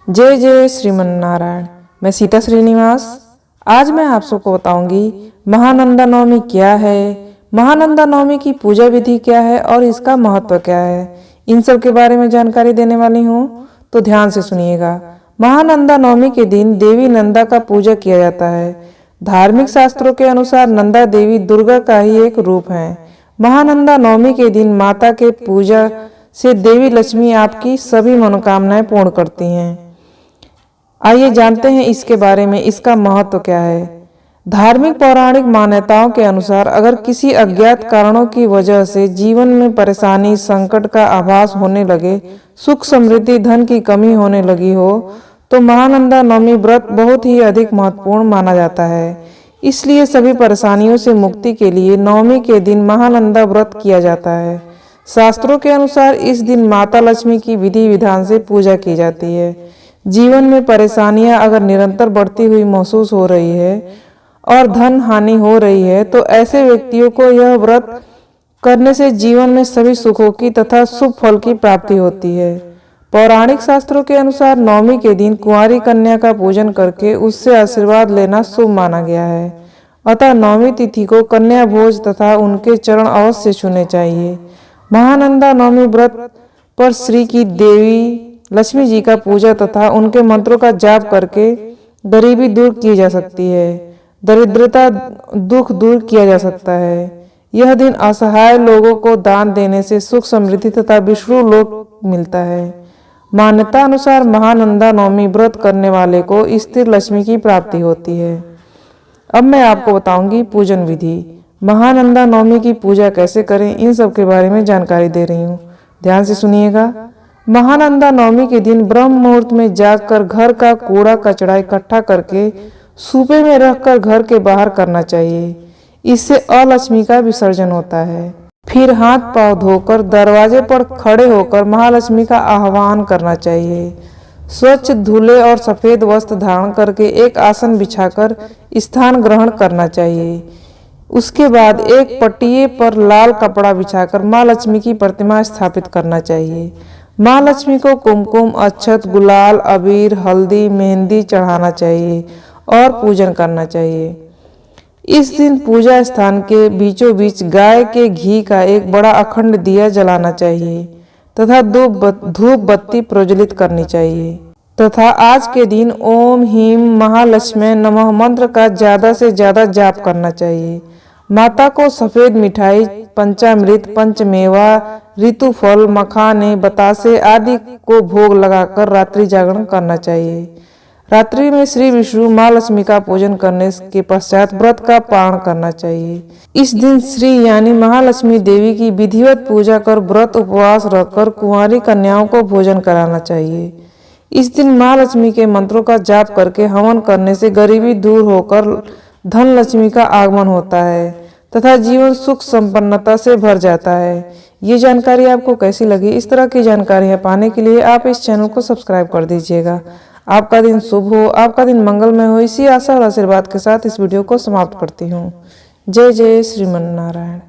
जय जय श्रीमन नारायण। मैं सीता श्रीनिवास। आज मैं आप सबको बताऊंगी महानंदा नवमी क्या है, महानंदा नवमी की पूजा विधि क्या है और इसका महत्व क्या है। इन सब के बारे में जानकारी देने वाली हूँ, तो ध्यान से सुनिएगा। महानंदा नवमी के दिन देवी नंदा का पूजा किया जाता है। धार्मिक शास्त्रों के अनुसार नंदा देवी दुर्गा का ही एक रूप है। महानंदा नवमी के दिन माता के पूजा से देवी लक्ष्मी आपकी सभी मनोकामनाएं पूर्ण करती हैं। आइए जानते हैं इसके बारे में, इसका महत्व क्या है। धार्मिक पौराणिक मान्यताओं के अनुसार अगर किसी अज्ञात कारणों की वजह से जीवन में परेशानी, संकट का आभास होने लगे, सुख समृद्धि, धन की कमी होने लगी हो, तो महानंदा नवमी व्रत बहुत ही अधिक महत्वपूर्ण माना जाता है। इसलिए सभी परेशानियों से मुक्ति के लिए नवमी के दिन महानंदा व्रत किया जाता है। शास्त्रों के अनुसार इस दिन माता लक्ष्मी की विधि विधान से पूजा की जाती है। जीवन में परेशानियां अगर निरंतर बढ़ती हुई महसूस हो रही है और धन हानि हो रही है, तो ऐसे व्यक्तियों को यह व्रत करने से जीवन में सभी सुखों की तथा शुभ फल की प्राप्ति होती है। पौराणिक शास्त्रों के अनुसार नवमी के दिन कुंवारी कन्या का पूजन करके उससे आशीर्वाद लेना शुभ माना गया है। अतः नवमी तिथि को कन्या भोज तथा उनके चरण अवश्य छूने चाहिए। महानंदा नवमी व्रत पर श्री की देवी लक्ष्मी जी का पूजा तथा उनके मंत्रों का जाप करके गरीबी दूर की जा सकती है, दरिद्रता दुख दूर किया जा सकता है। यह दिन असहाय लोगों को दान देने से सुख समृद्धि तथा विष्णु लोक मिलता है। मान्यता अनुसार महानंदा नवमी व्रत करने वाले को स्थिर लक्ष्मी की प्राप्ति होती है। अब मैं आपको बताऊंगी पूजन विधि। महानंदा नवमी की पूजा कैसे करें, इन सब के बारे में जानकारी दे रही हूँ, ध्यान से सुनिएगा। महानंदा नवमी के दिन ब्रह्म मुहूर्त में जागकर घर का कूड़ा कचड़ा इकट्ठा करके सूपे में रखकर घर के बाहर करना चाहिए। इससे अलक्ष्मी का विसर्जन होता है। फिर हाथ पांव धोकर दरवाजे पर खड़े होकर महालक्ष्मी का आह्वान करना चाहिए। स्वच्छ धुले और सफेद वस्त्र धारण करके एक आसन बिछाकर स्थान ग्रहण करना चाहिए। उसके बाद एक पटिये पर लाल कपड़ा बिछाकर माँ लक्ष्मी की प्रतिमा स्थापित करना चाहिए। माँ लक्ष्मी को कुमकुम, अक्षत, गुलाल, अबीर, हल्दी, मेहंदी चढ़ाना चाहिए और पूजन करना चाहिए। इस दिन पूजा स्थान के बीचों बीच गाय के घी का एक बड़ा अखंड दिया जलाना चाहिए तथा धूप बत्ती प्रज्वलित करनी चाहिए तथा आज के दिन ओम ह्रीं महालक्ष्मी नमः मंत्र का ज्यादा से ज्यादा जाप करना चाहिए। माता को सफेद मिठाई, पंचामृत, पंचमेवा, ऋतु फल, मखाने, बतासे आदि को भोग लगाकर रात्रि जागरण करना चाहिए। रात्रि में श्री विष्णु माँ लक्ष्मी का पूजन करने के पश्चात व्रत का पारण करना चाहिए। इस दिन श्री यानी महालक्ष्मी देवी की विधिवत पूजा कर व्रत उपवास रखकर कुंवारी कन्याओं को भोजन कराना चाहिए। इस दिन माँ लक्ष्मी के मंत्रों का जाप करके हवन करने से गरीबी दूर होकर धन लक्ष्मी का आगमन होता है तथा जीवन सुख संपन्नता से भर जाता है। ये जानकारी आपको कैसी लगी? इस तरह की जानकारियां पाने के लिए आप इस चैनल को सब्सक्राइब कर दीजिएगा। आपका दिन शुभ हो, आपका दिन मंगलमय हो, इसी आशा और आशीर्वाद के साथ इस वीडियो को समाप्त करती हूँ। जय जय श्रीमन नारायण।